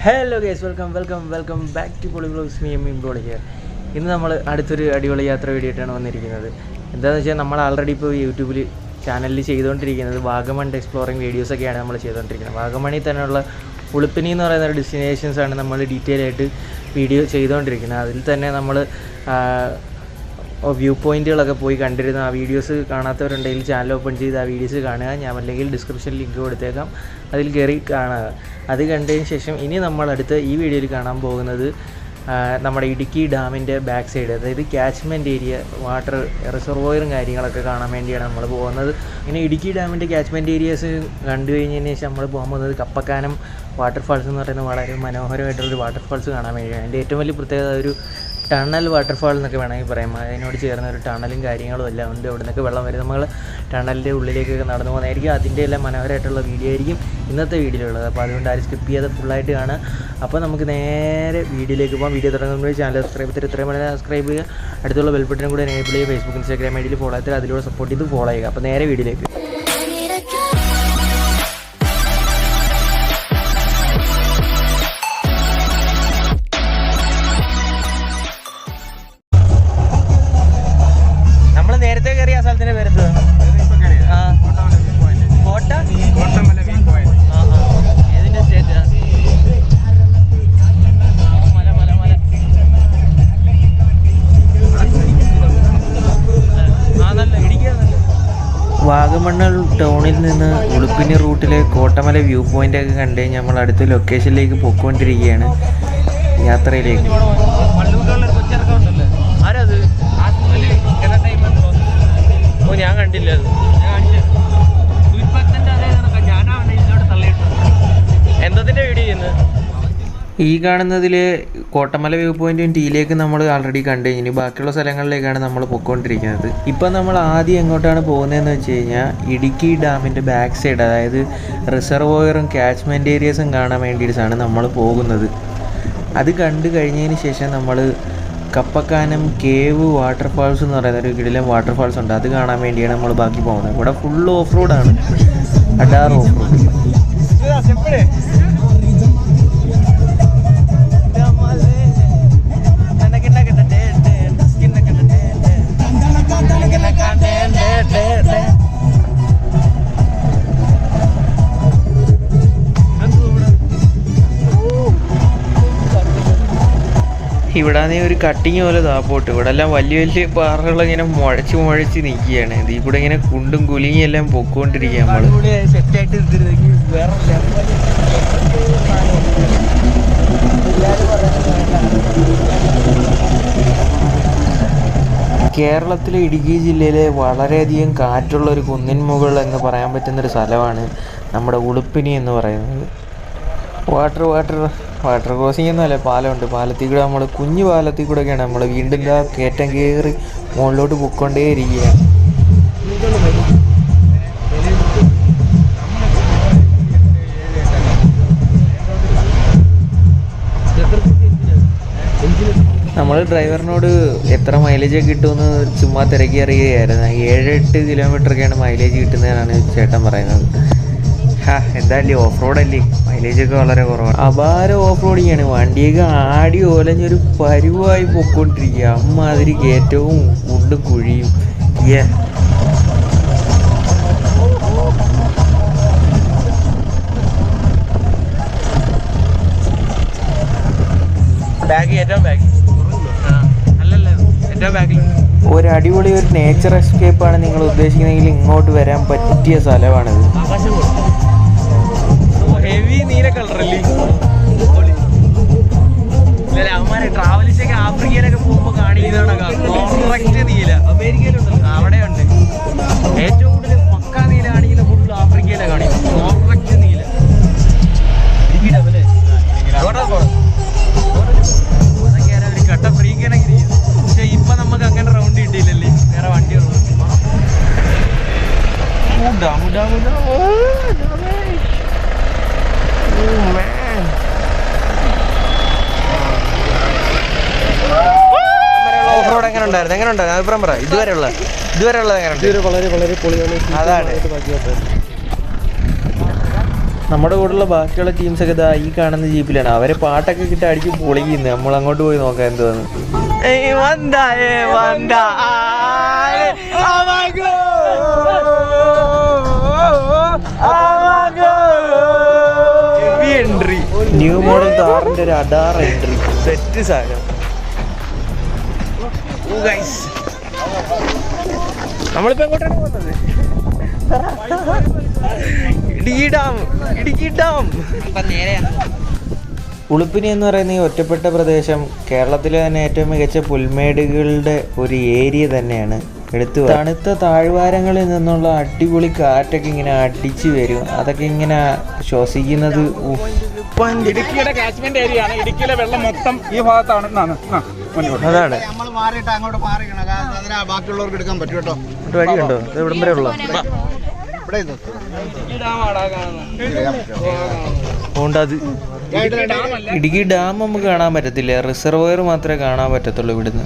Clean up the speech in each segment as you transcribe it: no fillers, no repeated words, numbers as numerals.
Hello guys, welcome back to Polyblogs. Me here. ഇന്ന് നമ്മൾ അടുത്തൊരു അടിപൊളി യാത്ര വേണ്ടിയിട്ടാണ് വന്നിരിക്കുന്നത്. എന്താണെന്ന് വെച്ചാൽ നമ്മൾ ആൾറെഡി ഇപ്പോൾ യൂട്യൂബിൽ ചാനലിൽ ചെയ്തുകൊണ്ടിരിക്കുന്നത് വാഗമൺ എക്സ്പ്ലോറിങ് വീഡിയോസൊക്കെയാണ് നമ്മൾ ചെയ്തുകൊണ്ടിരിക്കുന്നത്. വാഗമണിൽ തന്നെയുള്ള ഉളുപ്പിനി എന്ന് പറയുന്ന ഡെസ്റ്റിനേഷൻസാണ് നമ്മൾ ഡീറ്റെയിൽ ആയിട്ട് വീഡിയോ ചെയ്തുകൊണ്ടിരിക്കുന്നത്. അതിൽ തന്നെ നമ്മൾ വ്യൂ പോയിൻറ്റുകളൊക്കെ പോയി കണ്ടിരുന്ന ആ വീഡിയോസ് കാണാത്തവരുണ്ടെങ്കിൽ ചാനൽ ഓപ്പൺ ചെയ്ത് ആ വീഡിയോസ് കാണുക. ഞാൻ അല്ലെങ്കിൽ ഡിസ്ക്രിപ്ഷനിൽ ലിങ്ക് കൊടുത്തേക്കാം, അതിൽ കയറി കാണുക. അത് കണ്ടതിന് ശേഷം ഇനി നമ്മളടുത്ത് ഈ വീഡിയോയിൽ കാണാൻ പോകുന്നത് നമ്മുടെ ഇടുക്കി ഡാമിൻ്റെ ബാക്ക് സൈഡ്, അതായത് ക്യാച്ച്മെൻറ്റ് ഏരിയ, വാട്ടർ റിസർവോയറും കാര്യങ്ങളൊക്കെ കാണാൻ വേണ്ടിയാണ് നമ്മൾ പോകുന്നത്. ഇനി ഇടുക്കി ഡാമിൻ്റെ ക്യാച്ച്മെൻറ്റ് ഏരിയാസ് കണ്ടു കഴിഞ്ഞതിന് ശേഷം നമ്മൾ പോകാൻ പോകുന്നത് കപ്പക്കാനം വാട്ടർഫാൾസ് എന്ന് പറയുന്ന വളരെ മനോഹരമായിട്ടുള്ളൊരു വാട്ടർഫാൾസ് കാണാൻ വേണ്ടിയാണ്. അതിൻ്റെ ഏറ്റവും വലിയ പ്രത്യേകത ഒരു ടണൽ വാട്ടർഫാൾ എന്നൊക്കെ വേണമെങ്കിൽ പറയാം. അതിനോട് ചേർന്ന ഒരു ടണലും കാര്യങ്ങളും എല്ലാം ഉണ്ട്. അവിടെ നിന്നൊക്കെ വെള്ളം വരും. നമ്മൾ ടണലിൻ്റെ ഉള്ളിലേക്കൊക്കെ നടന്നു പോകുന്നതായിരിക്കും. അതിൻ്റെ എല്ലാം മനോഹരമായിട്ടുള്ള വീഡിയോ ആയിരിക്കും ഇന്നത്തെ വീഡിയോയിലുള്ളത്. അപ്പോൾ അതുകൊണ്ട് ആരും സ്കിപ്പ് ചെയ്യാതെ ഫുള്ളായിട്ട് കാണുക. അപ്പോൾ നമുക്ക് നേരെ വീഡിയോയിലേക്ക് പോകാം. വീഡിയോ തുടങ്ങുമ്പോൾ ചാനൽ സബ്സ്ക്രൈബ് ചെയ്തിട്ട് എത്രയും വേണമെങ്കിൽ സബ്സ്ക്രൈബ് ചെയ്യുക. അടുത്തുള്ള ബെൽ ബട്ടനും കൂടെ എനേബിൾ ചെയ്യുക. ഫേസ്ബുക്ക് ഇൻസ്റ്റാഗ്രാം ഐഡിയിൽ ഫോളോ ചെയ്തിട്ട് അതിലൂടെ സപ്പോർട്ട് ചെയ്ത് ഫോളോ ചെയ്യുക. അപ്പോൾ നേരെ വീഡിയോയിലേക്ക്. നേരത്തെ കയറിയ ആ സ്ഥലത്തിന്റെ പേര് ഏതിന്റെ സ്റ്റേറ്റ്? വാഗമൺ ടൗണിൽ നിന്ന് ഉളുപ്പിനി റൂട്ടിലെ കോട്ടമല വ്യൂ പോയിൻ്റൊക്കെ കണ്ട് നമ്മൾ അടുത്ത ലൊക്കേഷനിലേക്ക് പോയിക്കൊണ്ടിരിക്കുകയാണ് യാത്രയിലേക്ക്. ഞാൻ കണ്ടില്ല. എന്തതിൻ്റെ വീഡിയോ ചെയ്യുന്നത്? ഈ കാണുന്നതിൽ കോട്ടമല വ്യൂ പോയിൻറ്റും ടീയിലേക്ക് നമ്മൾ ആൾറെഡി കണ്ടു കഴിഞ്ഞു. ബാക്കിയുള്ള സ്ഥലങ്ങളിലേക്കാണ് നമ്മൾ പോയിക്കൊണ്ടിരിക്കുന്നത്. ഇപ്പം നമ്മൾ ആദ്യം എങ്ങോട്ടാണ് പോകുന്നതെന്ന് വെച്ച് കഴിഞ്ഞാൽ ഇടുക്കി ഡാമിൻ്റെ ബാക്ക് സൈഡ്, അതായത് റിസർവോയറും ക്യാച്ച്മെൻറ്റ് ഏരിയസും കാണാൻ വേണ്ടിയിട്ടാണ് നമ്മൾ പോകുന്നത്. അത് കണ്ടു കഴിഞ്ഞതിന് ശേഷം നമ്മൾ കപ്പക്കാനം കേവ് വാട്ടർഫാൾസ് എന്ന് പറയുന്ന ഒരു കിടിലൻ വാട്ടർഫാൾസ് ഉണ്ട്. അത് കാണാൻ വേണ്ടിയാണ് നമ്മൾ ബാക്കി പോകുന്നത്. ഇവിടെ ഫുൾ ഓഫ് റോഡാണ്, അഡാർ ഓഫ് റോഡ്. ഇവിടെ ഒരു കട്ടിങ് പോലെ താപ്പോട്ട്. ഇവിടെ എല്ലാം വലിയ വലിയ പാറകളിങ്ങനെ മുഴച്ച് നിൽക്കുകയാണ്. ഇതിൽ കൂടെ ഇങ്ങനെ കുണ്ടും കുലുങ്ങിയും എല്ലാം പൊക്കോണ്ടിരിക്കുക. നമ്മൾ കേരളത്തിലെ ഇടുക്കി ജില്ലയിലെ വളരെയധികം കാറ്റുള്ള ഒരു കുന്നിൻ മുകൾ എന്ന് പറയാൻ പറ്റുന്നൊരു സ്ഥലമാണ് നമ്മുടെ ഉളുപ്പിനി എന്ന് പറയുന്നത്. വാട്ടർ ക്രോസിംഗ് എന്നല്ല, പാലമുണ്ട്. പാലത്തിൽ കൂടെ നമ്മൾ കുഞ്ഞു പാലത്തിൽ കൂടെയൊക്കെയാണ് നമ്മൾ വീണ്ടും കയറ്റം കയറി മുകളിലോട്ട് പൊയ്ക്കൊണ്ടേ ഇരിക്കുകയാണ്. നമ്മൾ ഡ്രൈവറിനോട് എത്ര മൈലേജ് കിട്ടുമെന്ന് ചുമ്മാ തിരക്കി അറിയുകയായിരുന്നു. 7-8 കിലോമീറ്ററൊക്കെയാണ് മൈലേജ് കിട്ടുന്നതെന്നാണ് ചേട്ടൻ പറയുന്നത്. എന്തായാലും ഓഫ് റോഡല്ലേ, മൈലേജൊക്കെ വളരെ കുറവാണ്. അപാര ഓഫ് റോഡിങ്ങാണ്. വണ്ടിയൊക്കെ ആടി ഓലഞ്ഞൊരു പരുവായി പൊക്കോണ്ടിരിക്കുക. അമ്മാതിരി കയറ്റവും കുണ്ടും കുഴിയും. ഒരു അടിപൊളി ഒരു നേച്ചർ എസ്കേപ്പാണ് നിങ്ങൾ ഉദ്ദേശിക്കുന്നതെങ്കിൽ ഇങ്ങോട്ട് വരാൻ പറ്റിയ സ്ഥലമാണിത്. ഹെവി നീല കളറല്ലേ അവന്മാരെ ട്രാവലിസ്റ്റൊക്കെ ആഫ്രിക്കയിലൊക്കെ പോകുമ്പോൾ കാണിക്കുന്നതാണ് നീല. അമേരിക്കയിലുണ്ട്, അവിടെയുണ്ട്. ഏറ്റവും കൂടുതൽ പക്കാ നീല കാണിക്കുന്ന ഫുൾ ആഫ്രിക്കയിലെ കാണിക്കും. കോൺട്രാക്ട് നീല അതൊക്കെയാണ് ഒരു കട്ട ഫ്രീക്കനൊക്കെ ഇരിക്കുന്നത്. പക്ഷെ ഇപ്പൊ നമുക്ക് അങ്ങനെ റൗണ്ട് കിട്ടിയില്ലല്ലേ, വേറെ വണ്ടി ഓഫ് റോഡ് എങ്ങനെ ഉണ്ടായിരുന്നു? അഭിപ്രായം പറ. ഇതുവരെ ഉള്ളത് എങ്ങനെ? വളരെ വളരെ പൊളിയാണ്. അതാണ് നമ്മുടെ കൂടെയുള്ള ബാക്കിയുള്ള ടീംസൊക്കെ ഇതാ ഈ കാണുന്ന ജീപ്പിലാണ്. അവരെ പാട്ടൊക്കെ കിട്ടി അടിച്ച് പൊളിക്കുന്നു. നമ്മൾ അങ്ങോട്ട് പോയി നോക്കാം എന്തുവാന്ന്. എൻട്രി ന്യൂ മോഡൽ താറിന്റെ ഒരു അഡാർ എൻട്രി സെറ്റ് സാധനം. നമ്മളിപ്പോ എങ്ങോട്ടാണ് പോകുന്നത്? ഇടുക്കി ഡാം. ഉളുപ്പിനി എന്ന് പറയുന്ന ഈ ഒറ്റപ്പെട്ട പ്രദേശം കേരളത്തിലെ തന്നെ ഏറ്റവും മികച്ച പുൽമേടുകളുടെ ഒരു ഏരിയ തന്നെയാണ്. തണുത്ത താഴ്വാരങ്ങളിൽ നിന്നുള്ള അടിപൊളി കാറ്റൊക്കെ ഇങ്ങനെ അടിച്ചു വരും. അതൊക്കെ ഇങ്ങനെ ശ്വസിക്കുന്നത് ഇടുക്കിയുടെ കാച്ച്മെന്റ് ഏരിയ ആണ്. ഇടുക്കിയിലെ വെള്ളം മൊത്തം ഈ ഭാഗത്താണ്. അതാണ് ബാക്കിയുള്ളവർക്ക് എടുക്കാൻ പറ്റും കേട്ടോ. വഴിയുണ്ടോ? ഇത് ഇവിടം വരെ ഉള്ളോ? അത് ഇടുക്കി ഡാം നമുക്ക് കാണാൻ പറ്റത്തില്ല. റിസർവോയർ മാത്രമേ കാണാൻ പറ്റത്തുള്ളൂ ഇവിടുന്ന്.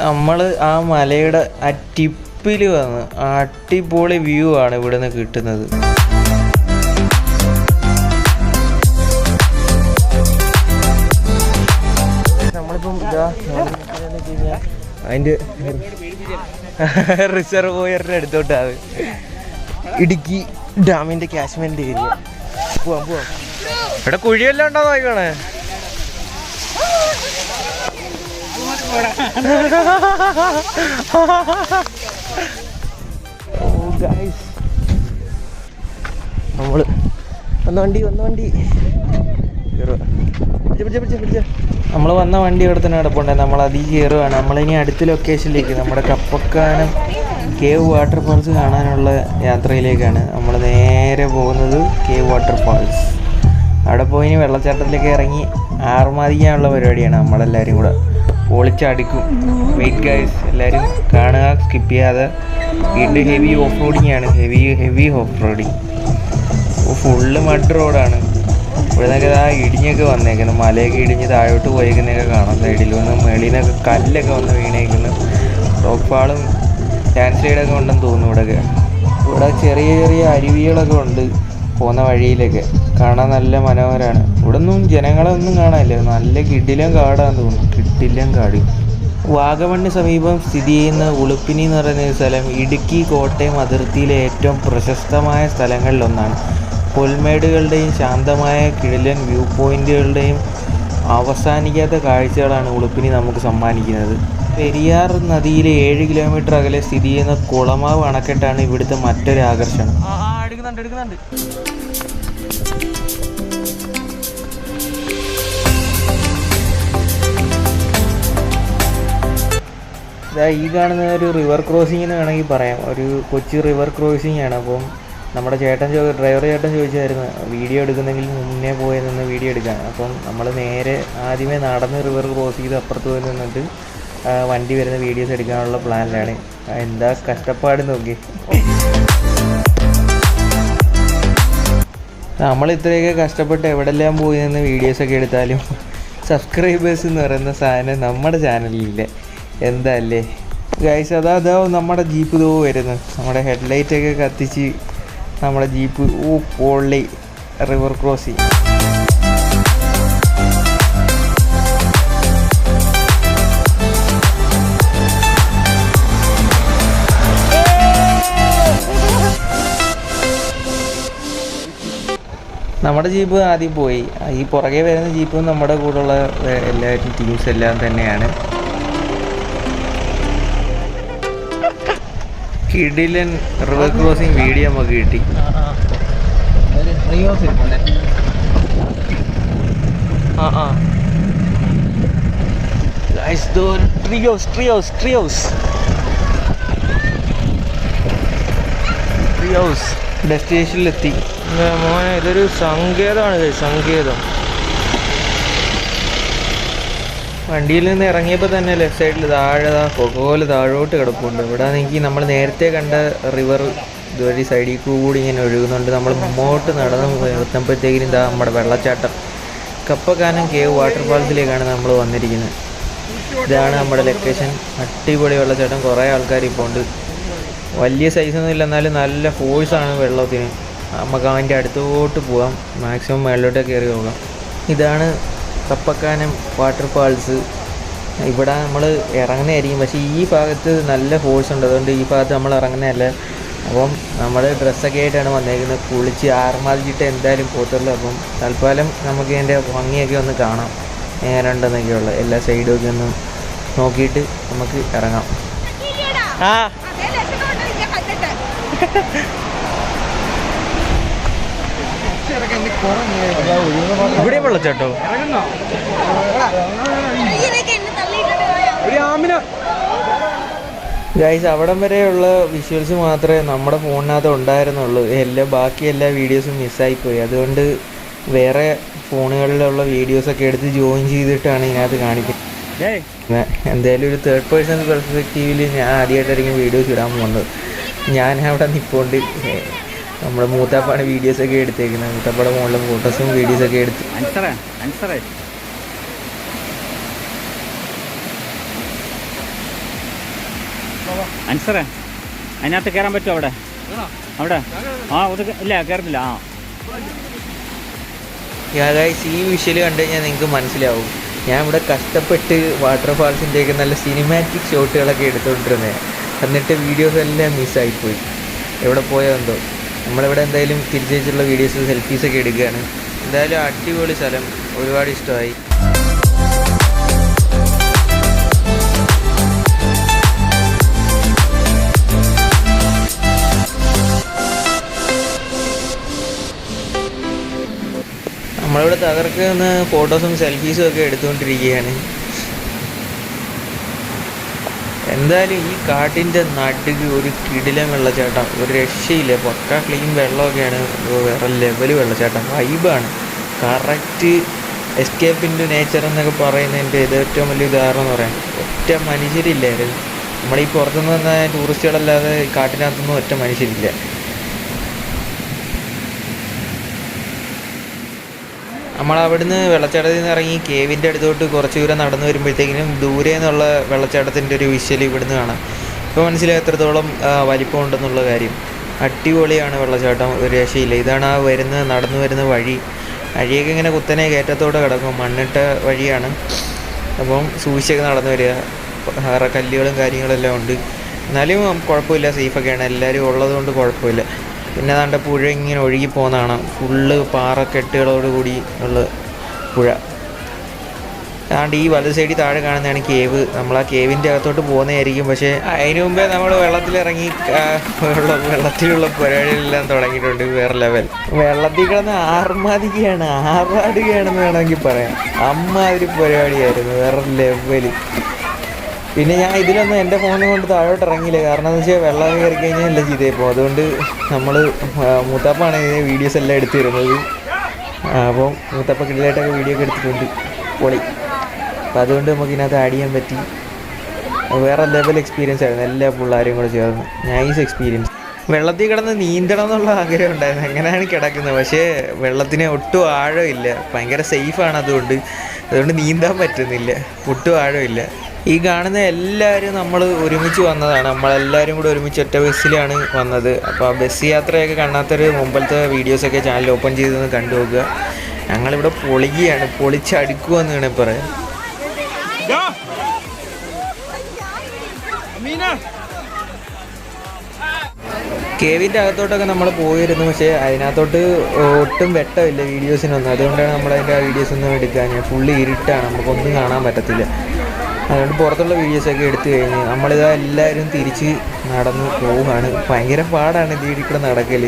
നമ്മൾ ആ മലയുടെ ആ ടിപ്പിൽ വന്ന് അടിപൊളി വ്യൂ ആണ് ഇവിടെ നിന്ന് കിട്ടുന്നത്. നമ്മളിപ്പം അതിൻ്റെ റിസർവോയറിൻ്റെ അടുത്തോട്ടാണ് ഇടുക്കി ഡാമിൻ്റെ കാച്ച്മെന്റ് ഏരിയ. പോവാം. ഇവിടെ കുഴിയെല്ലാം ഉണ്ടോ നോക്കണേ. നമ്മള് വന്ന വണ്ടി ഇവിടെ തന്നെ കിടപ്പുണ്ട്. നമ്മൾ അതിൽ കയറുകയാണ്. നമ്മളിനി അടുത്ത ലൊക്കേഷനിലേക്ക്, നമ്മുടെ കപ്പക്കാനം കേവ് വാട്ടർഫാൾസ് കാണാനുള്ള യാത്രയിലേക്കാണ് നമ്മൾ നേരെ പോകുന്നത്. കേവ് വാട്ടർഫാൾസ് അവിടെ പോയി ഇനി വെള്ളച്ചാട്ടത്തിലേക്ക് ഇറങ്ങി ആറുമാതിക്കാനുള്ള പരിപാടിയാണ്. നമ്മളെല്ലാവരും കൂടെ പൊളിച്ചടിക്കും. വെയിറ്റ് ഗൈസ്, എല്ലാവരും കാണുക, സ്കിപ്പ് ചെയ്യാതെ. വീണ്ടും ഹെവി ഓഫ് റോഡിങ് ആണ്. Heavy off roading. Full mud റോഡാണ്. ഇവിടെ നിന്നൊക്കെ ഇടിഞ്ഞൊക്കെ വന്നേക്കുന്നു. മലയൊക്കെ ഇടിഞ്ഞ് താഴോട്ട് പോയേക്കുന്നതൊക്കെ കാണാം. സൈഡിൽ വന്ന് മേളിൽ നിന്നൊക്കെ കല്ലൊക്കെ വന്ന് വീണേക്കുന്നു. റോക്ക് ഫാളും ലാൻഡ് സ്ലൈഡൊക്കെ ഉണ്ടെന്ന് തോന്നുന്നു. ഇവിടെ ചെറിയ അരുവികളൊക്കെ ഉണ്ട് പോകുന്ന വഴിയിലൊക്കെ. കാണാൻ നല്ല മനോഹരമാണ്. ഇവിടെ ഒന്നും ജനങ്ങളെ ഒന്നും കാണാനില്ല. നല്ല കിടിലം കാടാന്ന് തോന്നുന്നു. കിടിലം കാട്. വാഗമണ്ണിന് സമീപം സ്ഥിതി ചെയ്യുന്ന ഉളുപ്പിനി എന്ന് പറയുന്ന സ്ഥലം ഇടുക്കി കോട്ടയം അതിർത്തിയിലെ ഏറ്റവും പ്രശസ്തമായ സ്ഥലങ്ങളിലൊന്നാണ്. പുൽമേടുകളുടെയും ശാന്തമായ കിടിലൻ വ്യൂ പോയിന്റുകളുടെയും അവസാനിക്കാത്ത കാഴ്ചകളാണ് ഉളുപ്പിനി നമുക്ക് സമ്മാനിക്കുന്നത്. പെരിയാർ നദിയിലെ 7 കിലോമീറ്റർ അകലെ സ്ഥിതി ചെയ്യുന്ന കുളമാവ് അണക്കെട്ടാണ് ഇവിടുത്തെ മറ്റൊരു ആകർഷണം. എടുക്കുന്നുണ്ട്. ഈ കാണുന്ന ഒരു റിവർ ക്രോസിംഗ് എന്ന് വേണമെങ്കിൽ പറയാം. ഒരു കൊച്ചി റിവർ ക്രോസിംഗ് ആണ്. അപ്പം നമ്മുടെ ഡ്രൈവർ ചേട്ടൻ ചോദിച്ചായിരുന്നു വീഡിയോ എടുക്കുന്നെങ്കിൽ മുന്നേ പോയി നിന്ന് വീഡിയോ എടുക്കാൻ. അപ്പം നമ്മൾ നേരെ ആദ്യമേ നടന്ന് റിവർ ക്രോസ് ചെയ്ത് അപ്പുറത്ത് പോയി നിന്നിട്ട് വണ്ടി വരുന്ന വീഡിയോസ് എടുക്കാനുള്ള പ്ലാനിലാണ്. എന്താ കഷ്ടപ്പാട് നോക്കി. നമ്മൾ ഇത്രയൊക്കെ കഷ്ടപ്പെട്ട് എവിടെല്ലാം പോയി നിന്ന് വീഡിയോസൊക്കെ എടുത്താലും സബ്സ്ക്രൈബേഴ്സ് എന്ന് പറയുന്ന സാധനം നമ്മുടെ ചാനലിലില്ല. എന്താ അല്ലേ ഗൈസ്? അതാ നമ്മുടെ ജീപ്പ് ഇതോ വരുന്നു. നമ്മുടെ ഹെഡ്ലൈറ്റൊക്കെ കത്തിച്ച് നമ്മുടെ ജീപ്പ് പൊള്ളി റിവർ ക്രോസിങ്. നമ്മുടെ ജീപ്പ് ആദ്യം പോയി. ഈ പുറകെ വരുന്ന ജീപ്പും നമ്മുടെ കൂടെയുള്ള എല്ലാവരും ടീംസ് എല്ലാം തന്നെയാണ്. കിടിലൻ റിവർ ക്രോസിംഗ് വീഡിയോ നമുക്ക് കിട്ടി. ഡെസ്റ്റിനേഷനിലെത്തി. മോനെ ഇതൊരു സങ്കേതമാണ്. സങ്കേതം. വണ്ടിയിൽ നിന്ന് ഇറങ്ങിയപ്പോൾ തന്നെ ലെഫ്റ്റ് സൈഡിൽ താഴെ കൊക്കോല താഴോട്ട് കിടപ്പുണ്ട്. ഇവിടെ ആണെങ്കിൽ നമ്മൾ നേരത്തെ കണ്ട റിവർ ഇതുവഴി സൈഡിൽ കൂടി ഇങ്ങനെ ഒഴുകുന്നുണ്ട്. നമ്മൾ മുമ്പോട്ട് നടന്ന് എത്തുമ്പോഴത്തേക്കിനും ഇതാ നമ്മുടെ വെള്ളച്ചാട്ടം കപ്പക്കാനം കേവ് വാട്ടർഫാൾസിലേക്കാണ് നമ്മൾ വന്നിരിക്കുന്നത്. ഇതാണ് നമ്മുടെ ലൊക്കേഷൻ. അടിപൊളി വെള്ളച്ചാട്ടം. കുറേ ആൾക്കാർ ഇപ്പോൾ ഉണ്ട്. വലിയ സൈസൊന്നും ഇല്ല, എന്നാലും നല്ല ഫോഴ്സാണ് വെള്ളത്തിന്. നമുക്ക് അതിൻ്റെ അടുത്തോട്ട് പോകാം, മാക്സിമം വെള്ളത്തോട്ട് കയറി പോകാം. ഇതാണ് കപ്പക്കാനം വാട്ടർഫാൾസ്. ഇവിടെ നമ്മൾ ഇറങ്ങുന്നതായിരിക്കും, പക്ഷേ ഈ ഭാഗത്ത് നല്ല ഫോഴ്സ് ഉണ്ട്, അതുകൊണ്ട് ഈ ഭാഗത്ത് നമ്മൾ ഇറങ്ങുന്നതല്ല. അപ്പം നമ്മൾ ഡ്രസ്സൊക്കെ ആയിട്ടാണ് വന്നേക്കുന്നത്. കുളിച്ച് ആർമാദിച്ചിട്ട് എന്തായാലും പോത്തുള്ളൂ. അപ്പം തൽക്കാലം നമുക്ക് ഇതിൻ്റെ ഭംഗിയൊക്കെ ഒന്ന് കാണാം, എങ്ങനെ ഉണ്ടെന്നൊക്കെയുള്ള എല്ലാ സൈഡും ഒക്കെ ഒന്ന് നോക്കിയിട്ട് നമുക്ക് ഇറങ്ങാം. ഇവിടെ വെള്ളച്ചാട്ടോ ഗൈസ്, അവിടം വരെയുള്ള വിഷ്വൽസ് മാത്രമേ നമ്മുടെ ഫോണിനകത്ത് ഉണ്ടായിരുന്നുള്ളൂ. ബാക്കി എല്ലാ വീഡിയോസും മിസ്സായിപ്പോയി. അതുകൊണ്ട് വേറെ ഫോണുകളിലുള്ള വീഡിയോസൊക്കെ എടുത്ത് ജോയിൻ ചെയ്തിട്ടാണ് ഇതിനകത്ത് കാണിക്കുന്നത്. എന്തായാലും ഒരു തേർഡ് പേഴ്സൺ പെർസ്പെക്റ്റീവിൽ ഞാൻ ആദ്യമായിട്ടായിരിക്കും വീഡിയോസ് ഇടാൻ പോകുന്നത്. ഞാൻ അവിടെ നിൽപ്പുണ്ട്. നമ്മുടെ മൂത്താപ്പാണ് വീഡിയോസൊക്കെ എടുത്തേക്കുന്നത്. മൂത്താപ്പാടെ മുകളിൽ ഫോട്ടോസും വീഡിയോസൊക്കെ എടുത്ത് അൻസറേ, അതിനകത്ത് കയറാൻ പറ്റുമോ? അവിടെ ഇല്ല, കയറുന്നില്ല. ഈ വിഷ്വൽ കണ്ടു കഴിഞ്ഞാൽ നിങ്ങൾക്ക് മനസ്സിലാവും. ഞാൻ ഇവിടെ കഷ്ടപ്പെട്ട് വാട്ടർഫാൾസിൻ്റെയൊക്കെ നല്ല സിനിമാറ്റിക് ഷോട്ടുകളൊക്കെ എടുത്തുകൊണ്ടിരുന്നത്. എന്നിട്ട് വീഡിയോസ് എല്ലാം മിസ്സായിപ്പോയി. എവിടെ പോയോ എന്തോ. നമ്മളിവിടെ എന്തായാലും തിരിച്ചുള്ള വീഡിയോസ് സെൽഫീസൊക്കെ എടുക്കുകയാണ്. എന്തായാലും അടിപൊളി സ്ഥലം, ഒരുപാട് ഇഷ്ടമായി. നമ്മളിവിടെ തകർക്കുന്ന ഫോട്ടോസും സെൽഫീസും ഒക്കെ എടുത്തുകൊണ്ടിരിക്കുകയാണ്. എന്തായാലും ഈ കാട്ടിൻ്റെ നടുക്ക് ഒരു കിടിലൻ വെള്ളച്ചാട്ടം, ഒരു രക്ഷയില്ല. പക്ക ക്ലീൻ വെള്ളമൊക്കെയാണ്, വേറെ ലെവൽ വെള്ളച്ചാട്ടം. വൈബാണ്. Correct escape into nature എന്നൊക്കെ പറയുന്നതിൻ്റെ ഇത് ഏറ്റവും വലിയ ഉദാഹരണം എന്ന് പറയാം. ഒറ്റ മനുഷ്യരില്ലായിരുന്നു. നമ്മളീ പുറത്തുനിന്ന് വന്ന ടൂറിസ്റ്റുകളല്ലാതെ കാട്ടിനകത്തൊന്നും ഒറ്റ മനുഷ്യരില്ല. നമ്മളവിടുന്ന് വെള്ളച്ചാട്ടത്തിൽ നിന്ന് ഇറങ്ങി കേവിൻ്റെ അടുത്തോട്ട് കുറച്ച് ദൂരം നടന്നു വരുമ്പോഴത്തേക്കിനും ദൂരെ നിന്നുള്ള വെള്ളച്ചാട്ടത്തിൻ്റെ ഒരു വിഷ്വൽ ഇവിടുന്ന് കാണാം. ഇപ്പോൾ മനസ്സിലായി എത്രത്തോളം വലിപ്പം ഉണ്ടെന്നുള്ള കാര്യം. അടിപൊളിയാണ് വെള്ളച്ചാട്ടം, ഒരു രക്ഷയില്ല. ഇതാണ് ആ നടന്നു വരുന്ന വഴിയൊക്കെ ഇങ്ങനെ കുത്തനെ കയറ്റത്തോടെ കിടക്കും. മണ്ണിട്ട വഴിയാണ്. അപ്പം സൂക്ഷിച്ചൊക്കെ നടന്നു വരിക. കല്ലുകളും കാര്യങ്ങളെല്ലാം ഉണ്ട്, എന്നാലും കുഴപ്പമില്ല, സേഫൊക്കെയാണ്. എല്ലാവരും ഉള്ളത് കൊണ്ട് കുഴപ്പമില്ല. പിന്നെ അതാണ്ട് പുഴ ഇങ്ങനെ ഒഴുകി പോകുന്നതാണ്. ഫുള്ള് പാറക്കെട്ടുകളോടുകൂടി ഉള്ള പുഴ. അതാണ്ട് ഈ വലത് സൈഡിൽ താഴെ കാണുന്നതാണ് കേവ്. നമ്മൾ ആ കേവിൻ്റെ അകത്തോട്ട് പോകുന്നതായിരിക്കും. പക്ഷേ അതിന് മുമ്പേ നമ്മൾ വെള്ളത്തിലിറങ്ങി വെള്ളത്തിലുള്ള പരിപാടികളെല്ലാം തുടങ്ങിയിട്ടുണ്ട്. വേറെ ലെവൽ. വെള്ളത്തിൽ കിടന്ന് ആറാടുകയാണെന്ന് വേണമെങ്കിൽ പറയാം. അമ്മാതിരി പരിപാടിയായിരുന്നു, വേറെ ലെവൽ. പിന്നെ ഞാൻ ഇതിലൊന്നും എൻ്റെ ഫോൺ കൊണ്ട് താഴോട്ട് ഇറങ്ങിയില്ല. കാരണം എന്ന് വെച്ചാൽ വെള്ളം കയറി കഴിഞ്ഞാൽ എല്ലാം ചെയ്തേപ്പോൾ. അതുകൊണ്ട് നമ്മൾ മൂത്താപ്പാണ് ഇതിന് വീഡിയോസ് എല്ലാം എടുത്തു തരുന്നത്. അപ്പോൾ മൂത്താപ്പ കിടിലായിട്ടൊക്കെ വീഡിയോ ഒക്കെ എടുത്തിട്ടുണ്ട്. പൊളി. അപ്പോൾ അതുകൊണ്ട് നമുക്ക് ഇതിനകത്ത് ആഡ് ചെയ്യാൻ പറ്റി. വേറെ ലെവൽ എക്സ്പീരിയൻസ് ആയിരുന്നു. എല്ലാ പിള്ളേരും കൂടെ ചേർന്ന് നൈസ് എക്സ്പീരിയൻസ്. വെള്ളത്തിൽ കിടന്ന് നീന്തണം എന്നുള്ള ആഗ്രഹം ഉണ്ടായിരുന്നു. അങ്ങനെയാണ് കിടക്കുന്നത്. പക്ഷേ വെള്ളത്തിന് ഒട്ടും ആഴമില്ല. ഭയങ്കര സേഫാണ്. അതുകൊണ്ട് നീന്താൻ പറ്റുന്നില്ല. ഒട്ടും ആഴമില്ല. ഈ കാണുന്ന എല്ലാവരും നമ്മൾ ഒരുമിച്ച് വന്നതാണ്. നമ്മളെല്ലാവരും കൂടെ ഒരുമിച്ച് ഒറ്റ ബസ്സിലാണ് വന്നത്. അപ്പോൾ ആ ബസ് യാത്രയൊക്കെ കാണാത്തൊരു മുമ്പത്തെ വീഡിയോസൊക്കെ ചാനൽ ഓപ്പൺ ചെയ്തൊന്ന് കണ്ടു നോക്കുക. ഞങ്ങളിവിടെ പൊളിച്ചടുക്കുമെന്ന് വേണേൽ പറയാം. കേവിൻ്റെ അകത്തോട്ടൊക്കെ നമ്മൾ പോയിരുന്നു. പക്ഷേ അതിനകത്തോട്ട് ഒട്ടും വെട്ടമില്ല വീഡിയോസിനൊന്നും. അതുകൊണ്ടാണ് നമ്മളതിൻ്റെ ആ വീഡിയോസൊന്നും എടുക്കാൻ. ഫുള്ള് ഇരുട്ടാണ്, നമുക്കൊന്നും കാണാൻ പറ്റത്തില്ല. അതുകൊണ്ട് പുറത്തുള്ള വീഡിയോസൊക്കെ എടുത്തു കഴിഞ്ഞ് നമ്മളിതാ എല്ലാവരും തിരിച്ച് നടന്ന് പോവുകയാണ്. ഭയങ്കര പാടാണ് ഇതിൽ കൂടെ നടക്കൽ.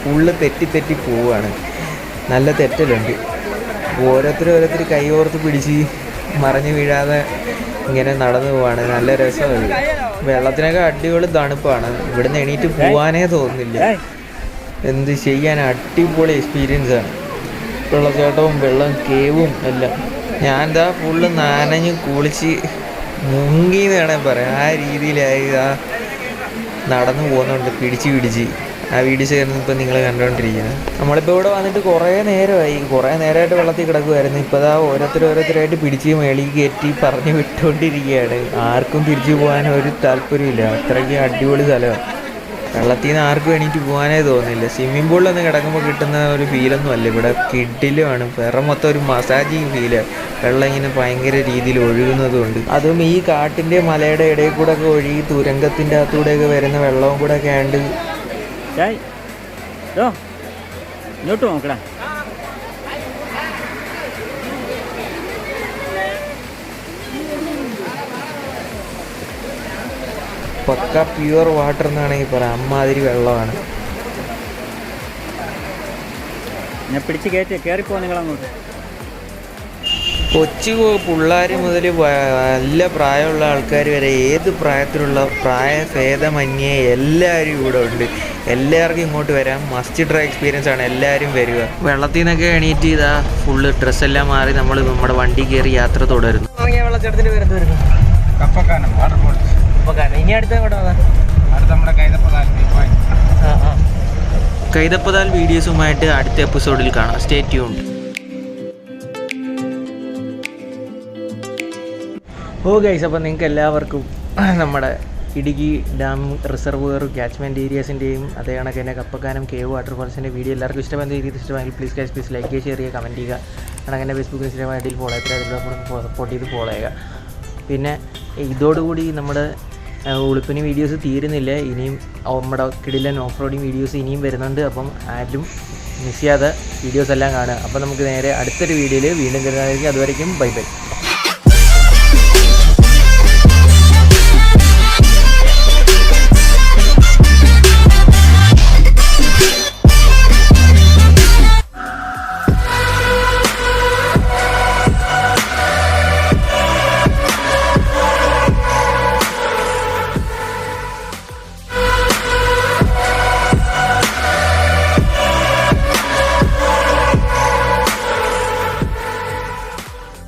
ഫുള്ള് തെറ്റി പോവുകയാണ്. നല്ല തെറ്റലുണ്ട്. ഓരോരുത്തർ കൈയോർത്ത് പിടിച്ച് മറിഞ്ഞ് വീഴാതെ ഇങ്ങനെ നടന്നു പോവാണ്. നല്ല രസമാണ്. വെള്ളത്തിനൊക്കെ അടിപൊളി തണുപ്പാണ്. ഇവിടുന്ന് എണീറ്റ് പോകാനേ തോന്നുന്നില്ല. എന്ത് ചെയ്യാൻ, അടിപൊളി എക്സ്പീരിയൻസാണ്. വെള്ളച്ചാട്ടവും വെള്ളം കേവും എല്ലാം. ഞാൻ എന്താ ഫുള്ള് നനഞ്ഞ് കുളിച്ച് മുങ്ങിന്ന് വേണമെങ്കിൽ പറയാം. ആ രീതിയിലായി നടന്നു പോകുന്നുണ്ട് പിടിച്ച്. ആ വീഡിയോസ് ആയിരുന്നു ഇപ്പോൾ നിങ്ങൾ കണ്ടുകൊണ്ടിരിക്കുന്നത്. നമ്മളിപ്പോൾ ഇവിടെ വന്നിട്ട് കുറേ നേരമായിട്ട് വെള്ളത്തിൽ കിടക്കുമായിരുന്നു. ഇപ്പോൾ അതാ ഓരോരുത്തരായിട്ട് പിടിച്ച് മേളിൽ കയറ്റി പറഞ്ഞ് വിട്ടുകൊണ്ടിരിക്കുകയാണ്. ആർക്കും തിരിച്ചു പോകാൻ ഒരു താല്പര്യമില്ല. അത്രയ്ക്ക് അടിപൊളി സ്ഥലമാണ്. വെള്ളത്തിൽ നിന്ന് ആർക്കും എണീറ്റ് പോകാനേ തോന്നുന്നില്ല. സ്വിമ്മിംഗ് പൂളിലൊന്നും കിടക്കുമ്പോൾ കിട്ടുന്ന ഒരു ഫീലൊന്നും അല്ല ഇവിടെ. കിഡിലുമാണ്. വേറെ മൊത്തം ഒരു മസാജിങ് ഫീലാണ്. വെള്ളം ഇങ്ങനെ ഭയങ്കര രീതിയിൽ ഒഴുകുന്നതുകൊണ്ട്, അതും ഈ കാട്ടിൻ്റെ മലയുടെ ഇടയിൽ കൂടെ ഒക്കെ ഒഴുകി തുരങ്കത്തിൻ്റെ അകത്തൂടെയൊക്കെ വരുന്ന വെള്ളവും കൂടെ ഒക്കെ ആണ്ട് ഇങ്ങോട്ട് നോക്കടാ. പക്ക പ്യുവർ വാട്ടർ എന്നാണെങ്കിൽ പറയാം. അമ്മാതിരി വെള്ളമാണ്. ഞാൻ പിടിച്ച് കയറിപ്പോ നിങ്ങൾ അങ്ങോട്ട്. കൊച്ചു പിള്ളേർ മുതൽ നല്ല പ്രായമുള്ള ആൾക്കാർ വരെ, ഏത് പ്രായത്തിലുള്ള പ്രായഭേദമന്യേ എല്ലാവരും ഇവിടെ ഉണ്ട്. എല്ലാവർക്കും ഇങ്ങോട്ട് വരാം. മസ്റ്റ് ട്രൈ എക്സ്പീരിയൻസ് ആണ്. എല്ലാവരും വരിക. വെള്ളത്തിൽ നിന്നൊക്കെ എണീറ്റ് ചെയ്താൽ ഫുള്ള് ഡ്രസ്സെല്ലാം മാറി നമ്മൾ നമ്മുടെ വണ്ടി കയറി യാത്ര തുടരുന്നു. വെള്ളച്ചാട്ടത്തിൻ്റെ പേരെന്ത് വരുന്നു? കപ്പക്കാനം വാട്ടർഫോൾസ്. കപ്പക്കാനം. ഇനി അടുത്ത എങ്ങോട്ട് വന്നാൽ? അടുത്ത നമ്മുടെ കൈതപ്പതാൽ വീഡിയോസുമായിട്ട് അടുത്ത എപ്പിസോഡിൽ കാണാം. Stay tuned. ഗൈസ്, അപ്പോൾ നിങ്ങൾക്ക് എല്ലാവർക്കും നമ്മുടെ ഇടുക്കി ഡാം റിസർവോയർ ക്യാച്ച്മെൻറ്റ് ഏരിയാസിൻ്റെയും അതേ കണക്ക് തന്നെ കപ്പക്കാനം കേവ് വാട്ടർഫോൾസിൻ്റെ വീഡിയോ എല്ലാവർക്കും ഇഷ്ടമെന്ന രീതിയിൽ ഇഷ്ടമെങ്കിൽ പ്ലീസ് ലൈക്ക് ചെയ്യുക, ഷെയർ ചെയ്യുക, കമൻറ്റ് ചെയ്യുക. കണക്ക് തന്നെ ഫേസ്ബുക്ക് ഇൻസ്റ്റാഗ്രാം ഐഡിയിൽ ഫോളോ സപ്പോർട്ട് ചെയ്ത് ഫോളോ ചെയ്യുക. പിന്നെ ഇതോടുകൂടി നമ്മുടെ ഉളുപ്പുനി വീഡിയോസ് തീരുന്നില്ല. ഇനിയും നമ്മുടെ കിടിലൻ ഓഫ് റോഡിങ് വീഡിയോസ് ഇനിയും വരുന്നുണ്ട്. അപ്പം ആരും മിസ് ചെയ്യാതെ വീഡിയോസ് എല്ലാം കാണുക. അപ്പോൾ നമുക്ക് നേരെ അടുത്തൊരു വീഡിയോയിൽ വീണ്ടും വരുന്നതായിരിക്കും. അതുവരയ്ക്കും ബൈ.